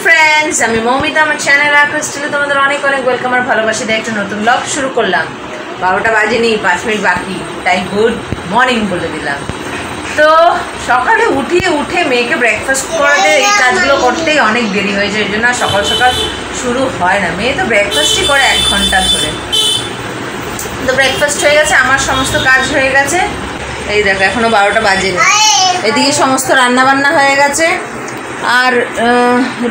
Friends আমি মৌমিতা আমার channel আর্কস্টিলে তোমাদের অনেক অনেক ওয়েলকাম আর ভালোবাসা দিয়ে একটা নতুন ব্লগ শুরু করলাম 12টা বাজেনি 5 মিনিট বাকি তাই গুড মর্নিং বলে দিলাম তো সকালে উঠে মেয়েকে ব্রেকফাস্ট করাতে এই কাজগুলো করতেই অনেক দেরি হয়ে যায় এজন্য সকাল সকাল শুরু হয় না মেয়ে তো ব্রেকফাস্টই করে 1 ঘন্টা ধরে তো ব্রেকফাস্ট হয়ে গেছে আমার সমস্ত কাজ হয়ে গেছে এই দেখো এখনো 12টা বাজেনি এদিকে সমস্ত রান্না বান্না হয়ে গেছে আর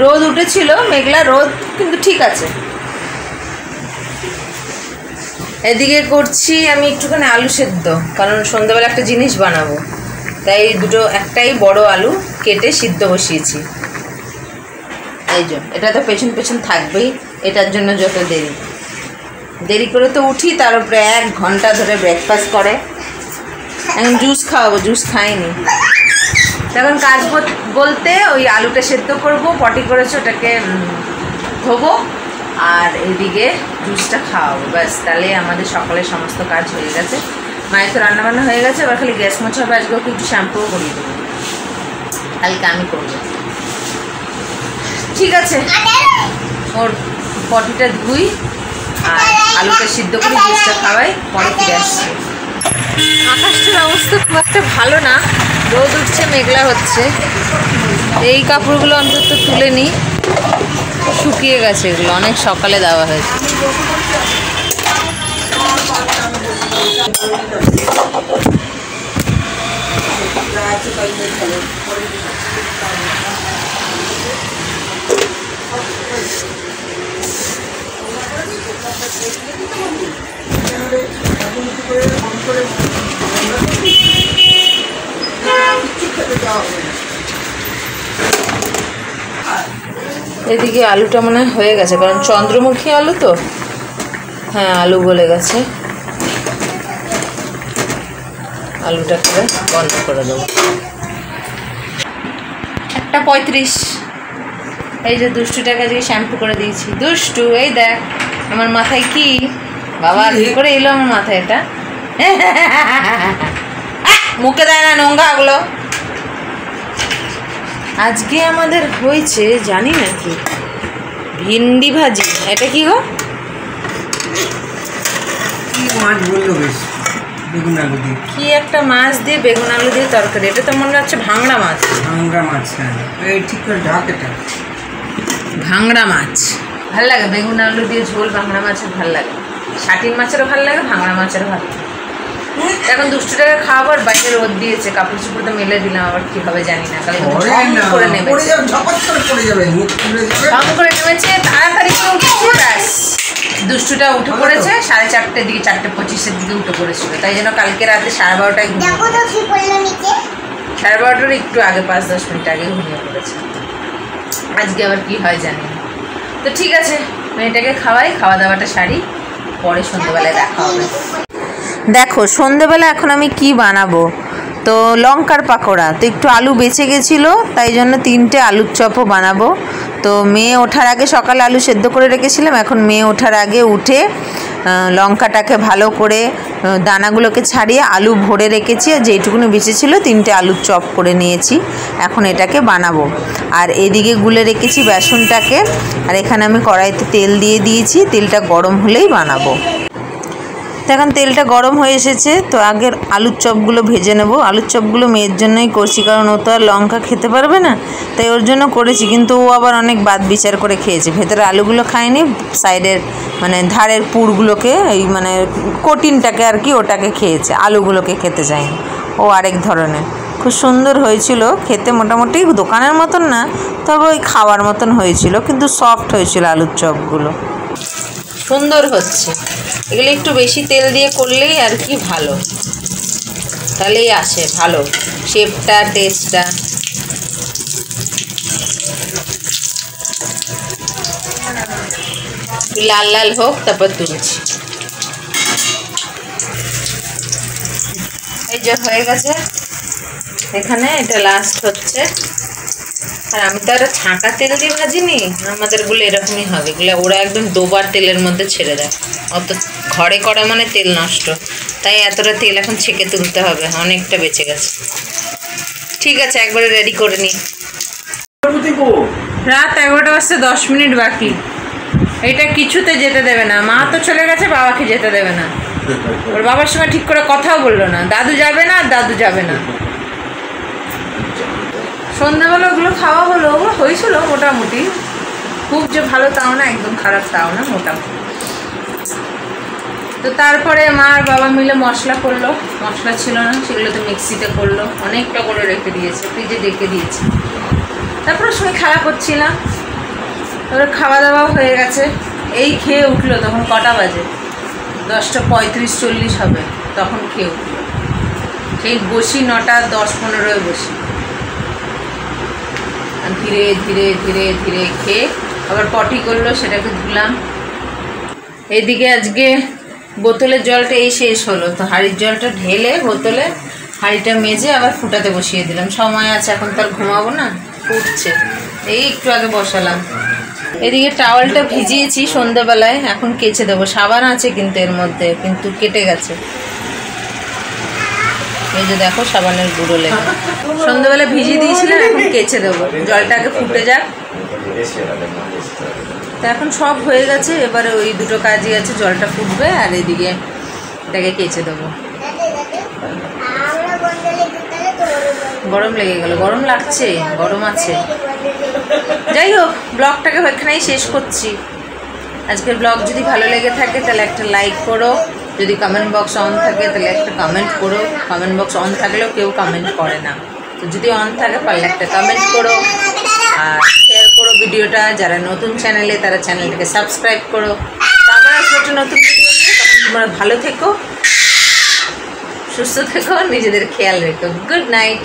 রোদ উঠেছিল মেঘলা রোদ কিন্তু ঠিক আছে এদিকে করছি আমি একটুখানি আলু সেদ্ধ কারণ সন্ধ্যাবেলা একটা জিনিস বানাবো তাই একটাই বড় আলু কেটে সিদ্ধ বসিয়েছি এই যে এটা তো পেছন পেছন থাকবেই এটার জন্য যত দেরি করে তো উঠি তার উপরে 1 ঘন্টা ধরে ব্রেকফাস্ট করে এখন জুস খাওয়াবো জুস খাইনি তখন কাজ বলতে ওই আলুটা সেদ্ধ করবো পটি করেছে ওটাকে ধোবো আর এইদিকে জুসটা খাওয়াবো ব্যাস তাহলে আমাদের সকালের সমস্ত কাজ হয়ে গেছে মায়ের তো রান্নাবান্না হয়ে গেছে এবার খালি গ্যাস মোছা হবে আজকে একটু শ্যাম্পুও করিয়ে দেবো কালকে আমি করবো ঠিক আছে ওর পটিটা ধুই আর আলুটা সিদ্ধ করে জুসটা খাওয়াই পরে ফিরে আসছি আকাশটার অবস্থা খুব একটা ভালো না রোদ উঠছে মেঘলা হচ্ছে এই কাপড়গুলো অন্তত তুলে নিই শুকিয়ে গেছে এগুলো অনেক সকালে দেওয়া হয়েছে এদিকে আলুটা মনে হয়ে গেছে কারণ চন্দ্রমুখী আলু তো হ্যাঁ আলু গলে গেছে আলুটাকে বন্ধ করে দেবো 1:35 এই যে দুষ্টুটাকে আজকে শ্যাম্পু করে দিয়েছি দুষ্টু এই দেখ আমার মাথায় কি বাবা কি করে এলো আমার মাথায় এটা মুখে দেয় না নোংরা ওগুলো আজকে আমাদের হয়েছে জানি না কি ভিন্ডি ভাজি এটা কি গো কি মাছ বললো বেশ বেগুন আলু দিয়ে কি একটা মাছ দিয়ে বেগুন আলু দিয়ে তরকারি এটা তো মনে হচ্ছে ভাংড়া মাছ হ্যাঁ এই ঠিক করে ঢাক এটা ভাংড়া মাছ ভাল লাগে বেগুন আলু দিয়ে ঝোল ভাংড়া মাছের ভাল লাগে শাটিন মাছেরও ভাল লাগে ভাংড়া মাছেরও ভালো লাগে এখন দুষ্টুটাকে খাওয়াবার বাইরে রোদ দিয়েছে কাপড় চোপড় তো মেলে দিলাম আবার কি হবে জানি না কাল করে নেমেছে করে নেমেছে তাড়াতাড়ি ব্যাস দুষ্টুটা উঠে পড়েছে 4:30 দিকে 4:25 দিকে উঠে পড়েছিল তাই জন্য কালকে রাতে 12:30টায় ঘুমিয়ে 12:30 একটু আগে 5-10 মিনিট আগে ঘুমিয়ে পড়েছে আজকে আবার কি হয় জানি না তো ঠিক আছে মেয়েটাকে খাওয়াই খাওয়া দাওয়াটা সারি পরে সন্ধ্যেবেলায় দেখা হবে দেখো সন্ধ্যেবেলা এখন আমি কি বানাবো তো লঙ্কার পাকোড়া তো একটু আলু বেঁচে গেছিলো তাই জন্য 3টে আলুর চপও বানাবো তো মেয়ে ওঠার আগে সকালে আলু সেদ্ধ করে রেখেছিলাম এখন মেয়ে ওঠার আগে উঠে লঙ্কাটাকে ভালো করে দানাগুলোকে ছাড়িয়ে আলু ভরে রেখেছি আর যেইটুকুনি বেঁচে ছিল 3টে আলুর চপ করে নিয়েছি এখন এটাকে বানাবো আর এদিকে গুলে রেখেছি বেসনটাকে আর এখানে আমি কড়াইতে তেল দিয়ে দিয়েছি তেলটা গরম হলেই বানাবো তো এখন তেলটা গরম হয়ে এসেছে তো আগের আলুর চপগুলো ভেজে নেব আলুর চপগুলো মেয়ের জন্যই করছি কারণ ও তো আর লঙ্কা খেতে পারবে না তাই ওর জন্য করেছি কিন্তু ও আবার অনেক বাদ বিচার করে খেয়েছে ভেতরে আলুগুলো খায়নি সাইডের মানে ধারের পুরগুলোকে এই মানে কোটিনটাকে আর কি ওটাকে খেয়েছে আলুগুলোকে খেতে চায়নি ও আরেক ধরনের খুব সুন্দর হয়েছিল খেতে মোটামুটি দোকানের মতন না তবে ওই খাওয়ার মতন হয়েছিল কিন্তু সফট হয়েছিল আলুর চপগুলো সুন্দর হচ্ছে এগুলো একটু বেশি তেল দিয়ে করলেই আর কি ভালো তাহলেই আসে ভালো শেপটা টেস্টটা লাল লাল হোক তারপর তুলছি এই যে হয়ে গেছে এখানে এটা লাস্ট হচ্ছে আর আমি তো আর ছাঁকা তেল দিয়ে ভাজিনি আমাদেরগুলো এরকমই হবে এগুলো ওরা একদম ডোবার তেলের মধ্যে ছেড়ে দেয় অত ঘরে করা মানে তেল নষ্ট তাই এতটা তেল এখন ছেঁকে তুলতে হবে অনেকটা বেঁচে গেছে ঠিক আছে একবারে রেডি করে নিই রাত 11টা বাজতে 10 মিনিট বাকি। এটা কিছুতে যেতে দেবে না, মা তো চলে গেছে, বাবাকে যেতে দেবে না। ওর বাবার সঙ্গে ঠিক করে কথাও বললো না, দাদু যাবে না, দাদু যাবে না। সন্ধ্যাবেলা ওগুলো খাওয়া হলো, ওগুলো হয়েছিল মোটামুটি, খুব যে ভালো তাও না, একদম খারাপ তাও না, মোটামুটি। তো তারপরে মা আর বাবা মিলে মশলা করলো, মশলা ছিল না সেগুলো তো মিক্সিতে করলো, অনেকটা করে রেখে দিয়েছে, ফ্রিজে রেখে দিয়েছে। তারপরে সময় খেলা করছিলাম, তারপরে খাওয়া দাওয়াও হয়ে গেছে। এই খেয়ে উঠলো, তখন কটা বাজে? 10:35-40 হবে, তখন খেয়ে উঠলো। সেই বসি 9:10-15 বসি, ধীরে ধীরে ধীরে ধীরে খেয়ে আবার পটি করলো, সেটাকে ধুলাম। এদিকে আজকে বোতলের জলটা এই শেষ হলো, তো হাঁড়ির জলটা ঢেলে বোতলে হাঁড়িটা মেজে আবার ফুটাতে বসিয়ে দিলাম। সময় আছে, এখন তার ঘুমাবো না, ফুটছে, এই একটু আগে বসালাম। এদিকে টাওয়ালটা ভিজিয়েছি সন্ধ্যাবেলায়, এখন কেচে দেবো। সাবান আছে কিন্তু এর মধ্যে, কিন্তু কেটে গেছে। এই যে দেখো সাবানের গুঁড়ো লেগে, সন্ধ্যাবেলা ভিজিয়ে দিয়েছিলাম, এখন কেচে দেবো। জলটা আগে ফুটে যাক। তো এখন সব হয়ে গেছে, এবারে ওই দুটো কাজই আছে, জলটা ফুটবে আর এদিকে এটাকে কেচে দেবো। গরম লেগে গেল, গরম লাগছে, গরম আছে। যাই হোক, ব্লগটাকে এখানেই শেষ করছি। আজকের ব্লগ যদি ভালো লেগে থাকে তাহলে একটা লাইক করো, যদি কমেন্ট বক্স অন থাকে তাহলে একটা কমেন্ট করো। কমেন্ট বক্স অন থাকলেও কেউ কমেন্ট করে না, তো যদি অন থাকে পারলে একটা কমেন্ট করো আর শেয়ার করো ভিডিওটা। যারা নতুন চ্যানেলে তারা চ্যানেলটাকে সাবস্ক্রাইব করো। আবার আসবো একটা নতুন ভিডিও নিয়ে, তখন তোমরা ভালো থেকো, সুস্থ থেকো, নিজেদের খেয়াল রেখো। Good night.